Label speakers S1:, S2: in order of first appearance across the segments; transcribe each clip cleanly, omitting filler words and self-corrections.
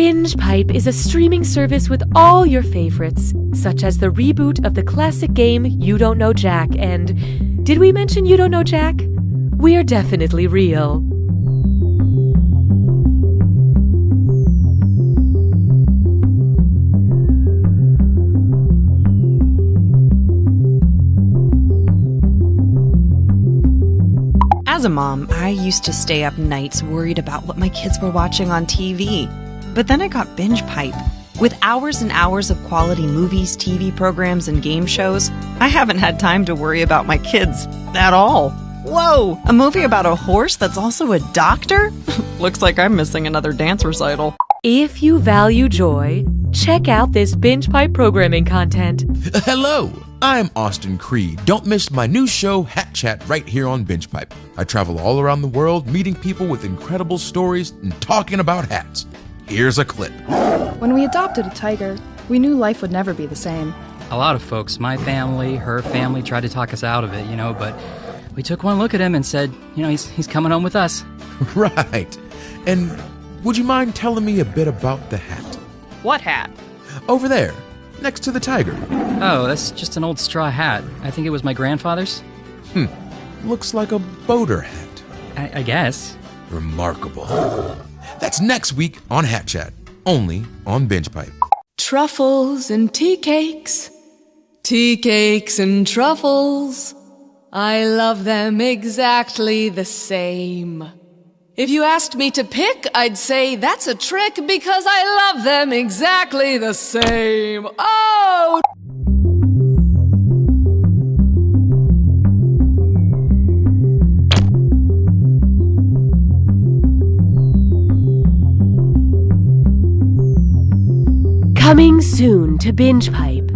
S1: Binge Pipe is a streaming service with all your favorites, such as the reboot of the classic game You Don't Know Jack and... Did we mention You Don't Know Jack? We're definitely real.
S2: As a mom, I used to stay up nights worried about what my kids were watching on TV. But then I got Binge Pipe. With hours and hours of quality movies, TV programs, and game shows, I haven't had time to worry about my kids at all. Whoa! A movie about a horse that's also a doctor? Looks like I'm missing another dance recital.
S1: If you value joy, check out this Binge Pipe programming content.
S3: Hello, I'm Austin Creed. Don't miss my new show, Hat Chat, right here on Binge Pipe. I travel all around the world, meeting people with incredible stories and talking about hats. Here's a clip.
S4: When we adopted a tiger, we knew life would never be the same.
S5: A lot of folks, my family, her family, tried to talk us out of it, but we took one look at him and said, he's coming home with us.
S3: Right. And would you mind telling me a bit about the hat?
S2: What hat?
S3: Over there, next to the tiger.
S5: Oh, that's just an old straw hat. I think it was my grandfather's.
S3: Looks like a boater hat.
S5: I guess.
S3: Remarkable. That's next week on Hat Chat, only on Binge Pipe.
S6: Truffles and tea cakes and truffles. I love them exactly the same. If you asked me to pick, I'd say that's a trick because I love them exactly the same. Oh!
S1: Coming soon to Binge Pipe.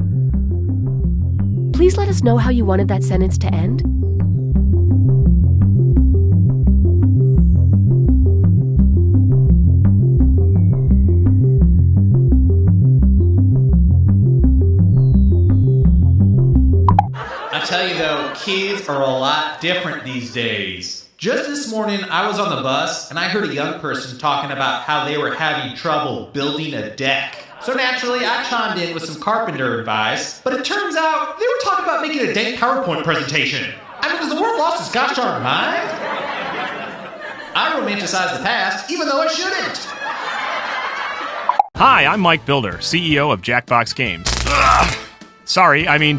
S1: Please let us know how you wanted that sentence to end.
S7: I tell you though, kids are a lot different these days. Just this morning, I was on the bus and I heard a young person talking about how they were having trouble building a deck. So naturally, I chimed in with some carpenter advice, but it turns out they were talking about making a dank PowerPoint presentation. I mean, has the world lost its gosh darn mind? I romanticize the past, even though I shouldn't.
S8: Hi, I'm Mike Builder, CEO of Jackbox Games.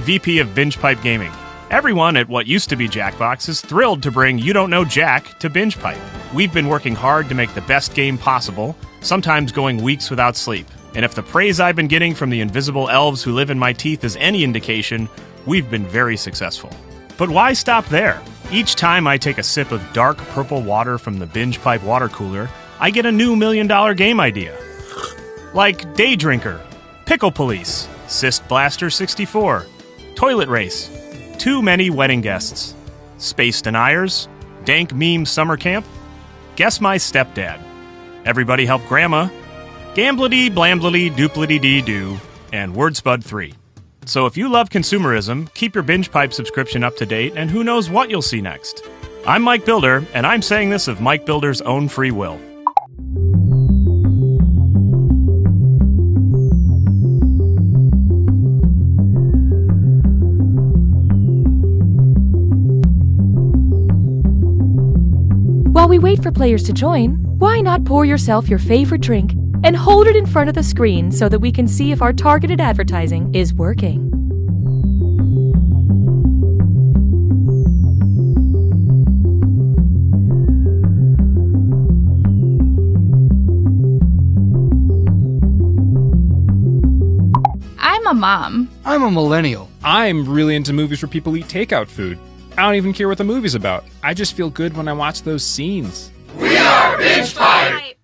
S8: VP of Binge Pipe Gaming. Everyone at what used to be Jackbox is thrilled to bring You Don't Know Jack to Binge Pipe. We've been working hard to make the best game possible, sometimes going weeks without sleep. And if the praise I've been getting from the invisible elves who live in my teeth is any indication, we've been very successful. But why stop there? Each time I take a sip of dark purple water from the Binge Pipe water cooler, I get a new $1 million game idea. Like Day Drinker, Pickle Police, Cyst Blaster 64, Toilet Race, Too Many Wedding Guests, Space Deniers, Dank Meme Summer Camp, Guess My Stepdad, Everybody Help Grandma, Gamblity, Blamblity, Duplity Dee Doo, and Wordspud 3. So if you love consumerism, keep your Binge Pipe subscription up to date, and who knows what you'll see next. I'm Mike Builder, and I'm saying this of Mike Builder's own free will.
S1: While we wait for players to join, why not pour yourself your favorite drink and hold it in front of the screen so that we can see if our targeted advertising is working?
S9: I'm a mom.
S10: I'm a millennial. I'm really into movies where people eat takeout food. I don't even care what the movie's about. I just feel good when I watch those scenes.
S11: We are Binge Pipe!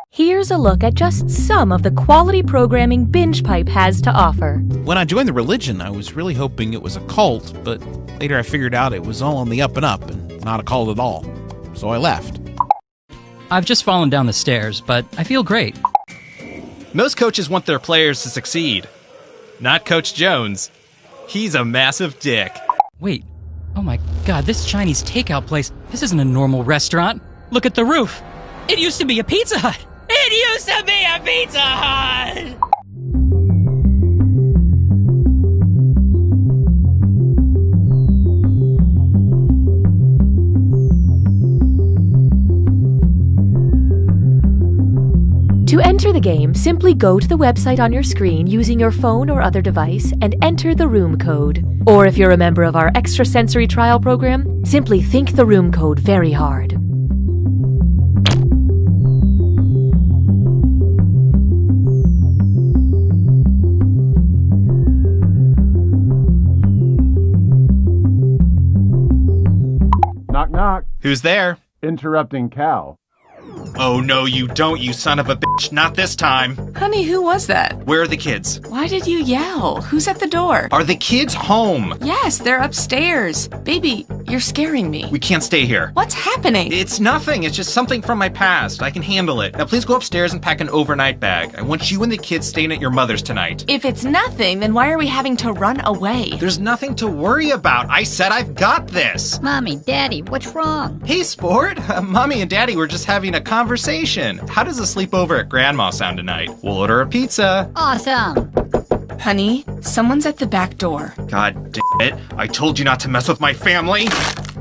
S1: Here's a look at just some of the quality programming Binge Pipe has to offer.
S12: When I joined the religion, I was really hoping it was a cult, but later I figured out it was all on the up and up and not a cult at all. So I left.
S5: I've just fallen down the stairs, but I feel great.
S13: Most coaches want their players to succeed. Not Coach Jones. He's a massive dick.
S5: Wait. Oh my god, this Chinese takeout place, this isn't a normal restaurant. Look at the roof. It used to be a Pizza Hut. It used to be a Pizza Hut!
S1: To enter the game, simply go to the website on your screen using your phone or other device and enter the room code. Or if you're a member of our extrasensory trial program, simply think the room code very hard.
S14: Knock, knock.
S13: Who's there?
S14: Interrupting cow.
S13: Oh, no, you don't, you son of a bitch. Not this time.
S6: Honey, who was that?
S13: Where are the kids?
S6: Why did you yell? Who's at the door?
S13: Are the kids home?
S6: Yes, they're upstairs. Baby, you're scaring me.
S13: We can't stay here.
S6: What's happening?
S13: It's nothing. It's just something from my past. I can handle it. Now, please go upstairs and pack an overnight bag. I want you and the kids staying at your mother's tonight.
S6: If it's nothing, then why are we having to run away?
S13: There's nothing to worry about. I said I've got this.
S15: Mommy, Daddy, what's wrong?
S13: Hey, sport. Mommy and Daddy were just having a conversation. How does a sleepover at Grandma sound tonight? We'll order a pizza.
S15: Awesome.
S6: Honey, someone's at the back door.
S13: God damn it. I told you not to mess with my family.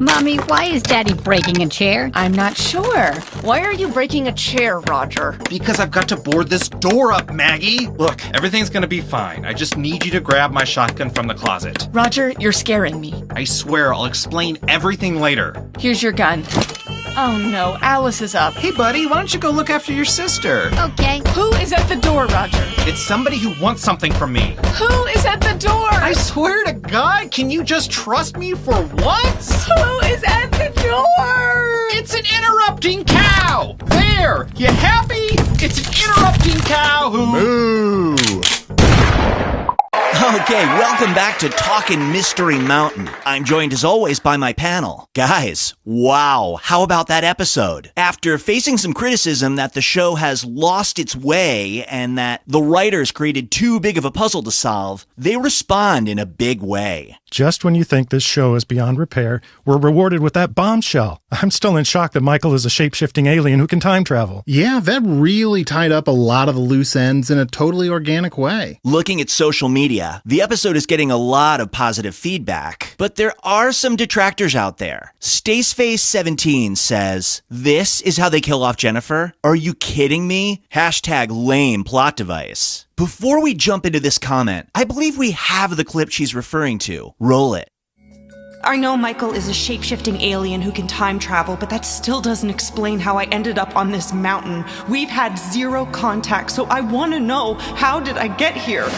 S15: Mommy, why is Daddy breaking a chair?
S6: I'm not sure. Why are you breaking a chair, Roger?
S13: Because I've got to board this door up, Maggie. Look, everything's gonna be fine. I just need you to grab my shotgun from the closet.
S6: Roger, you're scaring me.
S13: I swear I'll explain everything later.
S6: Here's your gun. Oh no, Alice is up.
S13: Hey buddy, why don't you go look after your sister?
S15: Okay.
S6: Who is at the door, Roger?
S13: It's somebody who wants something from me.
S6: Who is at the door?
S13: I swear to God, can you just trust me for once?
S6: Who is at the door?
S13: It's an interrupting cow! There! You happy? It's an interrupting cow who...
S14: Moo!
S16: Okay, welcome back to Talkin' Mystery Mountain. I'm joined as always by my panel. Guys, wow, how about that episode? After facing some criticism that the show has lost its way and that the writers created too big of a puzzle to solve, they respond in a big way.
S17: Just when you think this show is beyond repair, we're rewarded with that bombshell. I'm still in shock that Michael is a shape-shifting alien who can time travel.
S18: Yeah, that really tied up a lot of the loose ends in a totally organic way.
S16: Looking at social media, the episode is getting a lot of positive feedback, but there are some detractors out there. Staceface17 says, "This is how they kill off Jennifer? Are you kidding me? Hashtag lame plot device." Before we jump into this comment, I believe we have the clip she's referring to. Roll it.
S2: I know Michael is a shape-shifting alien who can time travel, but that still doesn't explain how I ended up on this mountain. We've had zero contact, so I want to know, how did I get here?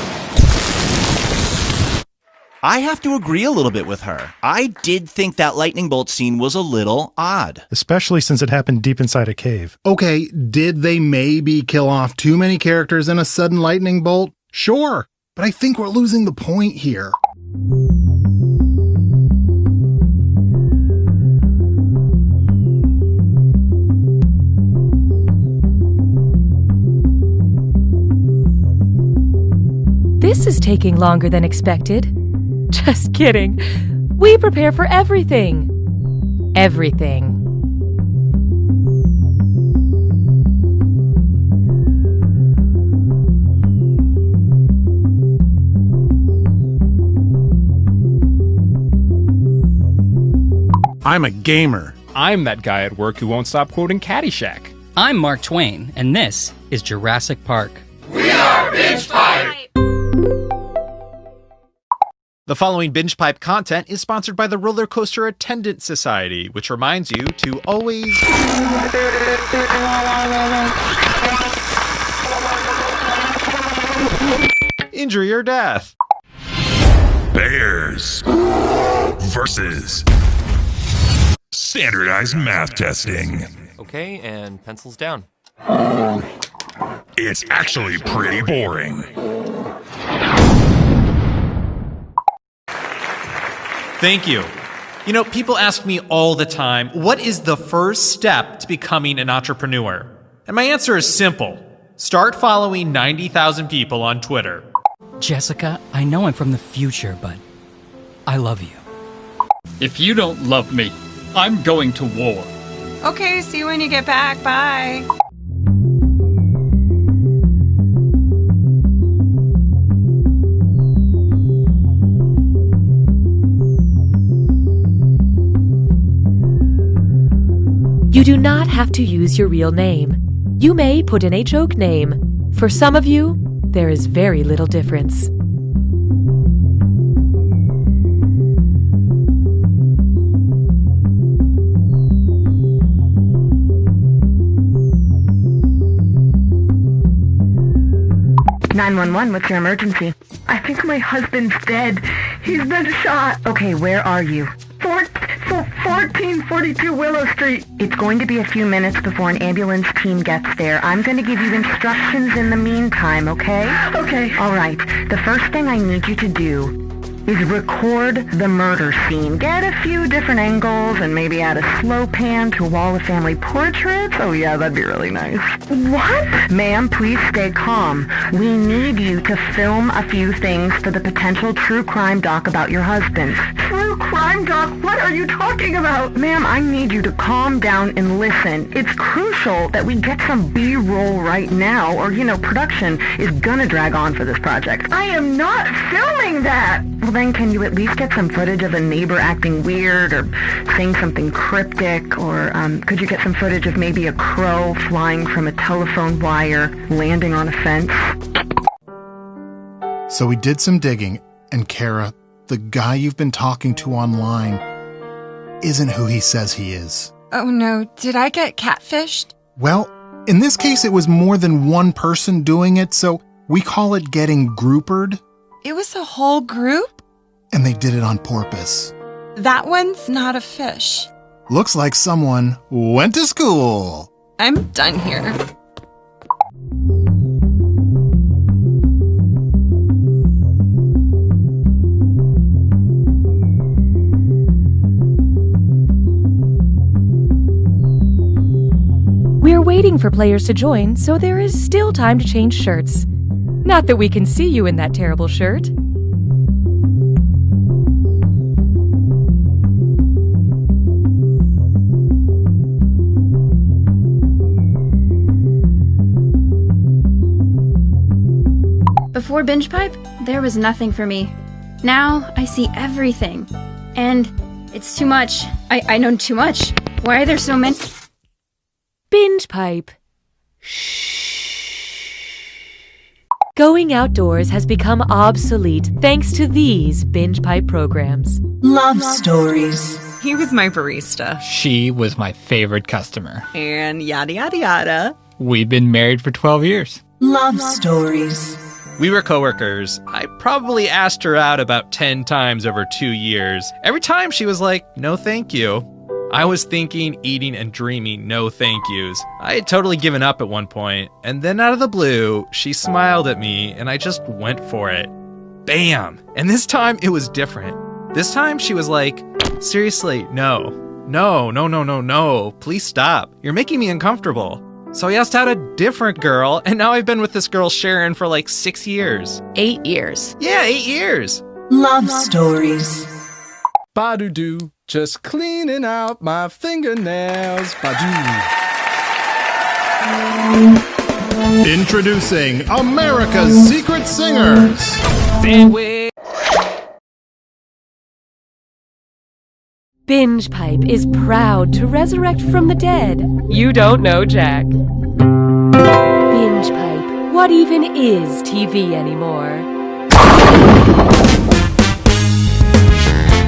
S16: I have to agree a little bit with her. I did think that lightning bolt scene was a little odd.
S17: Especially since it happened deep inside a cave.
S18: Okay, did they maybe kill off too many characters in a sudden lightning bolt? Sure, but I think we're losing the point here.
S1: This is taking longer than expected. Just kidding. We prepare for everything. Everything.
S18: I'm a gamer.
S10: I'm that guy at work who won't stop quoting Caddyshack.
S5: I'm Mark Twain, and this is Jurassic Park.
S11: We are Binge Pipe!
S13: The following Binge Pipe content is sponsored by the Roller Coaster Attendant Society, which reminds you to always... injury or death.
S19: Bears versus standardized math testing.
S20: Okay, and pencils down.
S19: It's actually pretty boring.
S7: Thank you. You know, people ask me all the time, what is the first step to becoming an entrepreneur? And my answer is simple. Start following 90,000 people on Twitter.
S5: Jessica, I know I'm from the future, but I love you.
S21: If you don't love me, I'm going to war.
S2: Okay, see you when you get back. Bye.
S1: You do not have to use your real name. You may put in a joke name. For some of you, there is very little difference.
S21: "911, what's your emergency?" "I think my husband's dead. He's been shot." "Okay, where are you?" 1442 Willow Street. It's going to be a few minutes before an ambulance team gets there. I'm going to give you instructions in the meantime, okay? Okay. All right. The first thing I need you to do is record the murder scene. Get a few different angles and maybe add a slow pan to a wall of family portraits. Oh yeah, that'd be really nice. What? Ma'am, please stay calm. We need you to film a few things for the potential true crime doc about your husband. True crime doc? What are you talking about? Ma'am, I need you to calm down and listen. It's crucial that we get some B-roll right now, or, production is gonna drag on for this project. I am not filming that! Well, then can you at least get some footage of a neighbor acting weird or saying something cryptic? Or could you get some footage of maybe a crow flying from a telephone wire, landing on a fence?
S18: So we did some digging, and Kara, the guy you've been talking to online, isn't who he says he is.
S2: Oh no, did I get catfished?
S18: Well, in this case it was more than one person doing it, so we call it getting groupered.
S2: It was a whole group?
S18: And they did it on porpoise.
S2: That one's not a fish.
S18: Looks like someone went to school.
S2: I'm done here.
S1: We're waiting for players to join, so there is still time to change shirts. Not that we can see you in that terrible shirt.
S22: Before Binge Pipe, there was nothing for me. Now I see everything. And it's too much. I know too much. Why are there so many?
S1: Binge Pipe. Going outdoors has become obsolete thanks to these Binge Pipe programs.
S2: Love stories. He was my barista.
S5: She was my favorite customer.
S2: And yada yada yada.
S5: We've been married for 12 years.
S2: Love stories.
S13: We were coworkers. I probably asked her out about 10 times over 2 years. Every time she was like, "No thank you." I was thinking, eating, and dreaming no thank yous. I had totally given up at one point, and then out of the blue, she smiled at me, and I just went for it. Bam! And this time, it was different. This time, she was like, "Seriously, no. No. Please stop. You're making me uncomfortable." So I asked out a different girl, and now I've been with this girl, Sharon, for like 6 years.
S2: 8 years.
S13: Yeah, 8 years.
S2: Love stories.
S23: Ba-do-do, just cleaning out my fingernails. Ba-do.
S18: Introducing America's Secret Singers.
S1: Binge Pipe is proud to resurrect from the dead. You don't know Jack. Binge Pipe. What even is TV anymore?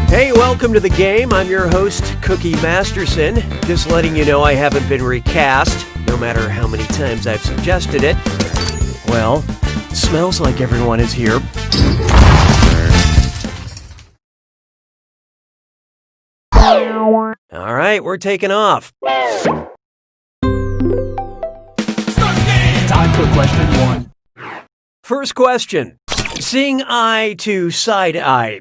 S24: Hey, welcome to the game. I'm your host, Cookie Masterson. Just letting you know I haven't been recast, no matter how many times I've suggested it. Well, smells like everyone is here. All right, we're taking off.
S25: Time for question 1.
S24: First question. Seeing eye to side eye.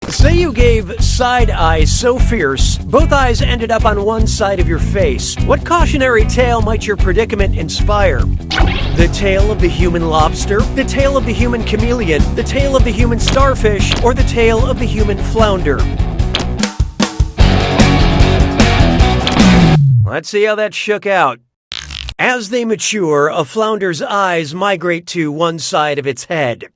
S24: Say you gave side eye so fierce, both eyes ended up on one side of your face. What cautionary tale might your predicament inspire? The tale of the human lobster, the tale of the human chameleon, the tale of the human starfish, or the tale of the human flounder? Let's see how that shook out. As they mature, a flounder's eyes migrate to one side of its head.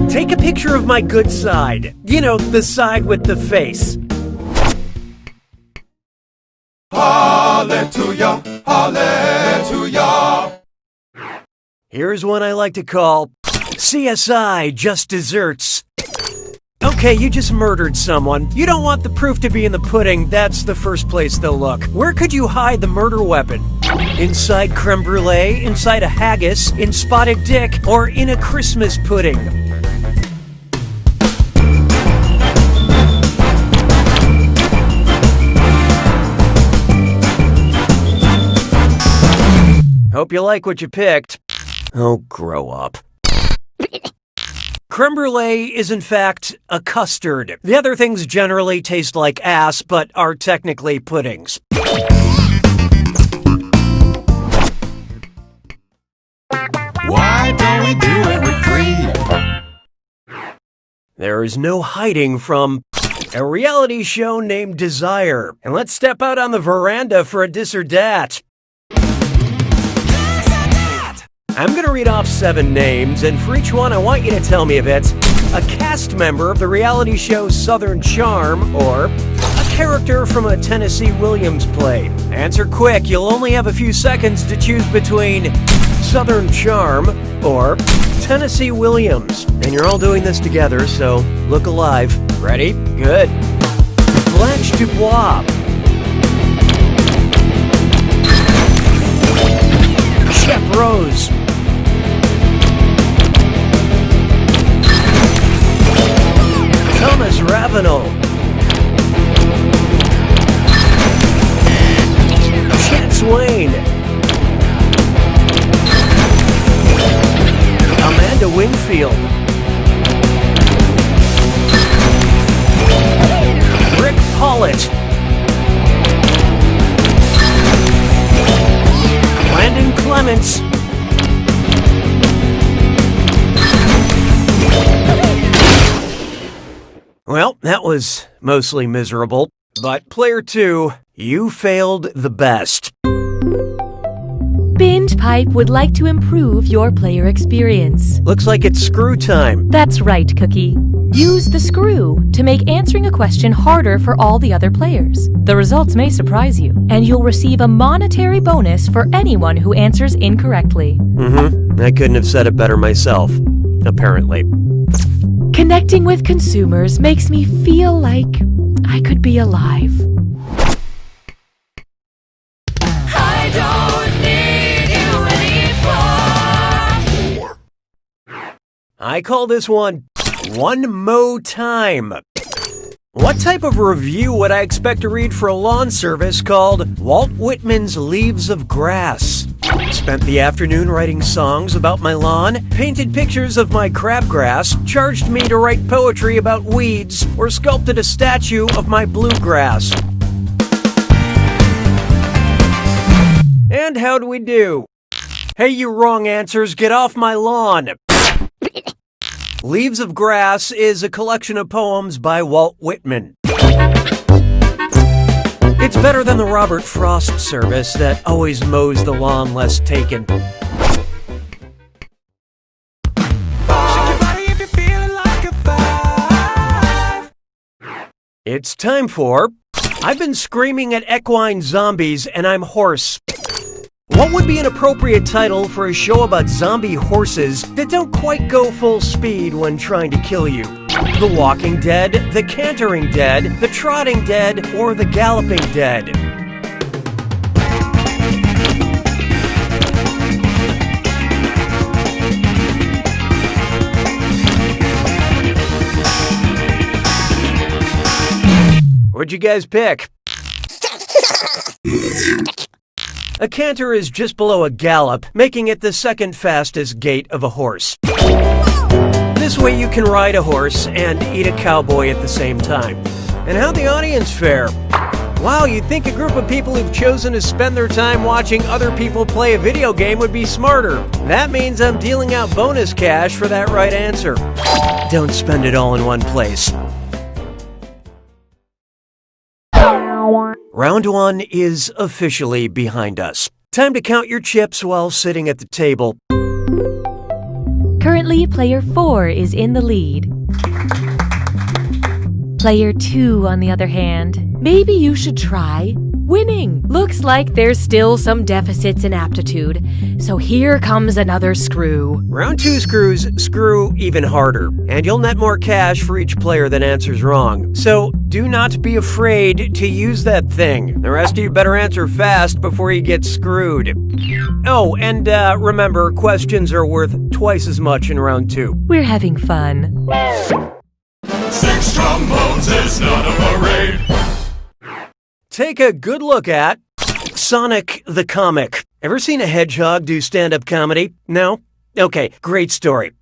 S24: Take a picture of my good side. You know, the side with the face.
S11: Hallelujah, hallelujah.
S24: Here's one I like to call CSI Just Desserts. Okay, you just murdered someone. You don't want the proof to be in the pudding. That's the first place they'll look. Where could you hide the murder weapon? Inside creme brulee, inside a haggis, in spotted dick, or in a Christmas pudding? Hope you like what you picked. Oh, grow up. Creme brulee is in fact a custard. The other things generally taste like ass, but are technically puddings.
S11: Why don't we do it with cream?
S24: There is no hiding from a reality show named Desire. And let's step out on the veranda for a dis or dat. I'm going to read off 7 names, and for each one, I want you to tell me if it's a cast member of the reality show Southern Charm or a character from a Tennessee Williams play. Answer quick. You'll only have a few seconds to choose between Southern Charm or Tennessee Williams. And you're all doing this together, so look alive. Ready? Good. Blanche Dubois. Shep Rose. Thomas Ravenel. Chet Swain. Amanda Wingfield. Rick Pollitt. Landon Clements. Well, that was mostly miserable. But player 2, you failed the best.
S1: Binge Pipe would like to improve your player experience.
S24: Looks like it's screw time.
S1: That's right, Cookie. Use the screw to make answering a question harder for all the other players. The results may surprise you, and you'll receive a monetary bonus for anyone who answers incorrectly.
S24: I couldn't have said it better myself, apparently.
S1: Connecting with consumers makes me feel like I could be alive.
S11: I don't need you anymore.
S24: I call this one Mo Time. What type of review would I expect to read for a lawn service called Walt Whitman's Leaves of Grass? Spent the afternoon writing songs about my lawn, painted pictures of my crabgrass, charged me to write poetry about weeds, or sculpted a statue of my bluegrass. And how'd we do? Hey, you wrong answers, get off my lawn! Leaves of Grass is a collection of poems by Walt Whitman. It's better than the Robert Frost service that always mows the lawn less taken. It's time for I've been screaming at equine zombies and I'm hoarse. What would be an appropriate title for a show about zombie horses that don't quite go full speed when trying to kill you? The Walking Dead, The Cantering Dead, The Trotting Dead, or The Galloping Dead? What'd you guys pick? A canter is just below a gallop, making it the second fastest gait of a horse. This way you can ride a horse and eat a cowboy at the same time. And how'd the audience fare? Wow, you'd think a group of people who've chosen to spend their time watching other people play a video game would be smarter. That means I'm dealing out bonus cash for that right answer. Don't spend it all in one place. Round 1 is officially behind us. Time to count your chips while sitting at the table.
S1: Currently, player 4 is in the lead. Player 2, on the other hand, maybe you should try winning. Looks like there's still some deficits in aptitude, so here comes another screw.
S24: Round 2 screws screw even harder, and you'll net more cash for each player that answers wrong. So do not be afraid to use that thing. The rest of you better answer fast before you get screwed. Oh, and remember, questions are worth twice as much in round 2.
S1: We're having fun.
S11: 6 trombones is not a parade.
S24: Take a good look at Sonic the Comic. Ever seen a hedgehog do stand-up comedy? No? Okay, great story.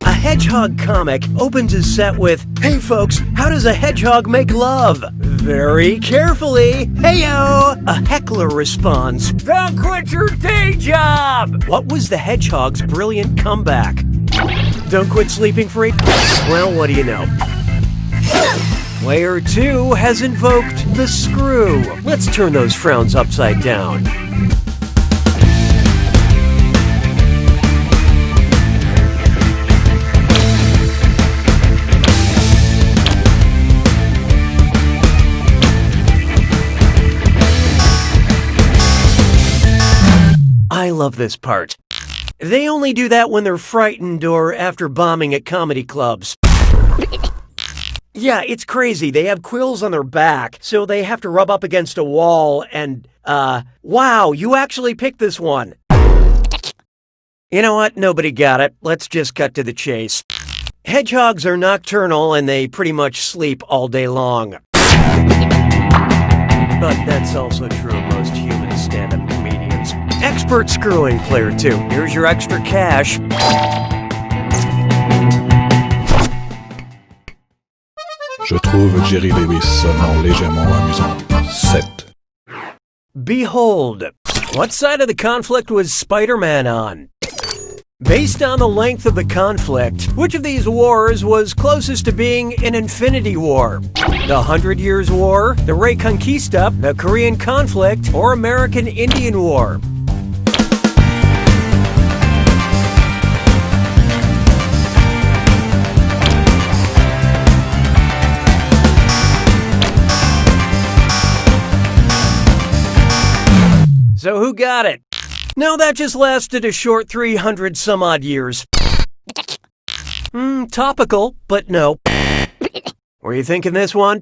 S24: A hedgehog comic opens his set with, "Hey folks, how does a hedgehog make love?" Very carefully, "Heyo!" A heckler responds, "Don't quit your day job!" What was the hedgehog's brilliant comeback? Don't quit sleeping, freak? Well, what do you know? Player 2 has invoked the screw. Let's turn those frowns upside down. I love this part. They only do that when they're frightened or after bombing at comedy clubs. Yeah, it's crazy. They have quills on their back, so they have to rub up against a wall and, wow, you actually picked this one. You know what? Nobody got it. Let's just cut to the chase. Hedgehogs are nocturnal and they pretty much sleep all day long. But that's also true of most human stand-up comedians. Expert screwing, player 2. Here's your extra cash.
S3: Je trouve Jerry Lewis seulement légèrement amusant. 7.
S24: Behold, what side of the conflict was Spider-Man on? Based on the length of the conflict, which of these wars was closest to being an infinity war? The 100 Years' War, the Reconquista, the Korean conflict, or American Indian War? So who got it? No, that just lasted a short 300 some odd years. Topical, but no. Were you thinking this one?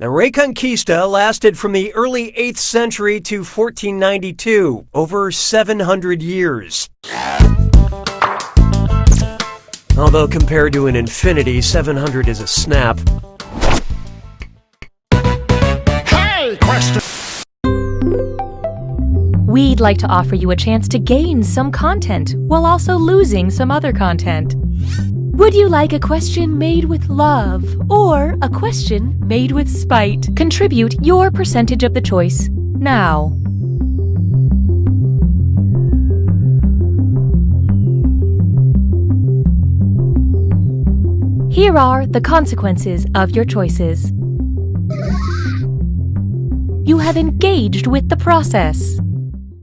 S24: The Reconquista lasted from the early 8th century to 1492, over 700 years. Although compared to an infinity, 700 is a snap.
S11: Hey, question!
S1: We'd like to offer you a chance to gain some content while also losing some other content. Would you like a question made with love or a question made with spite? Contribute your percentage of the choice now. Here are the consequences of your choices. You have engaged with the process.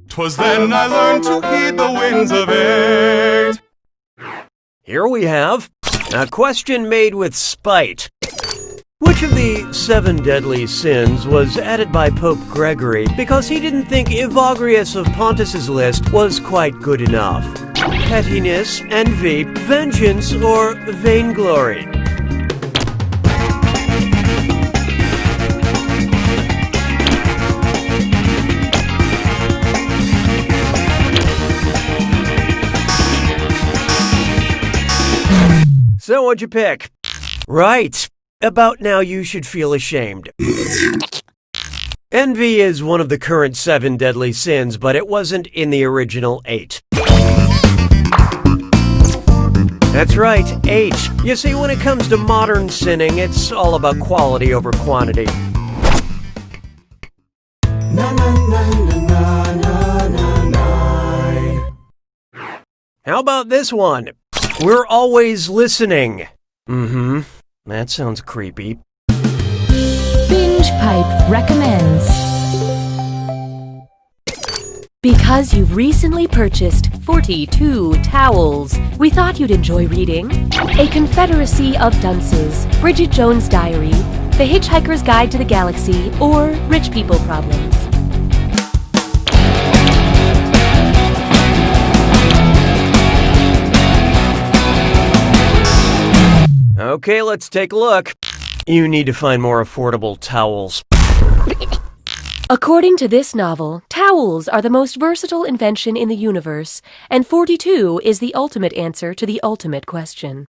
S11: 'Twas then I learned to heed the winds of 8.
S24: Here we have a question made with spite. Which of the 7 deadly sins was added by Pope Gregory because he didn't think Evagrius of Pontus's list was quite good enough? Pettiness, envy, vengeance, or vainglory? So what'd you pick? Right. About now you should feel ashamed. Envy is one of the current 7 deadly sins, but it wasn't in the original 8. That's right, 8. You see, when it comes to modern sinning, it's all about quality over quantity. How about this one? We're always listening. That sounds creepy.
S1: Binge Pipe recommends. Because you've recently purchased 42 towels, we thought you'd enjoy reading A Confederacy of Dunces, Bridget Jones' Diary, The Hitchhiker's Guide to the Galaxy, or Rich People Problems.
S24: Okay, let's take a look. You need to find more affordable towels.
S1: According to this novel, towels are the most versatile invention in the universe, and 42 is the ultimate answer to the ultimate question.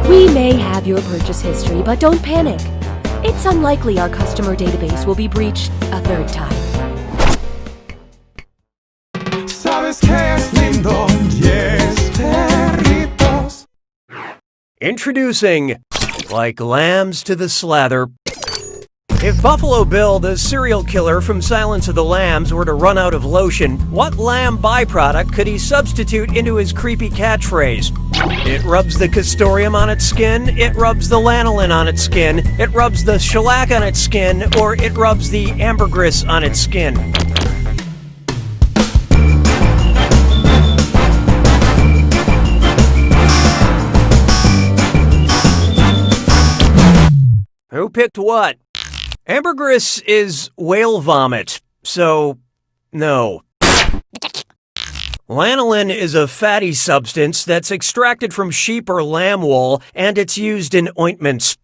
S1: We may have your purchase history, but don't panic. It's unlikely our customer database will be breached a third time.
S11: ¿Sabes qué es lindo? 10 perritos.
S24: Introducing Like Lambs to the Slather. If Buffalo Bill, the serial killer from Silence of the Lambs, were to run out of lotion, what lamb byproduct could he substitute into his creepy catchphrase? It rubs the castoreum on its skin, it rubs the lanolin on its skin, it rubs the shellac on its skin, or it rubs the ambergris on its skin. Who picked what? Ambergris is whale vomit, so no. Lanolin is a fatty substance that's extracted from sheep or lamb wool, and it's used in ointments.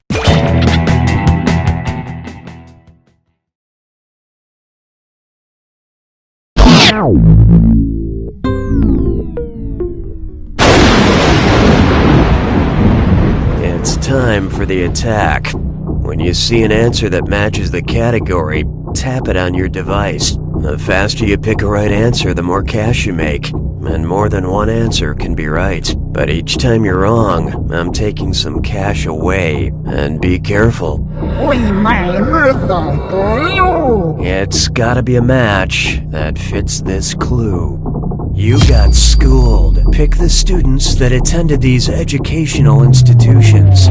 S24: It's time for the attack. When you see an answer that matches the category, tap it on your device. The faster you pick a right answer, the more cash you make. And more than one answer can be right. But each time you're wrong, I'm taking some cash away. And be careful. It's gotta be a match that fits this clue. You got schooled. Pick the students that attended these educational institutions.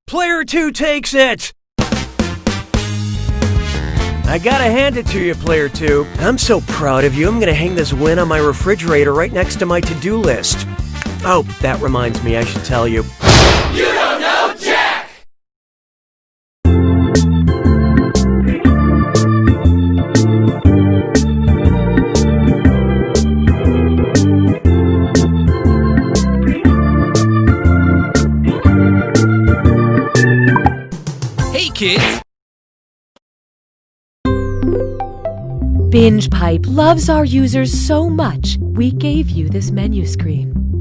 S24: Player 2 takes it! I gotta hand it to you, Player 2. I'm so proud of you, I'm gonna hang this win on my refrigerator right next to my to-do list. Oh, that reminds me, I should tell you. You don't know Jack!
S7: kids.
S1: BingePipe loves our users so much, we gave you this menu screen.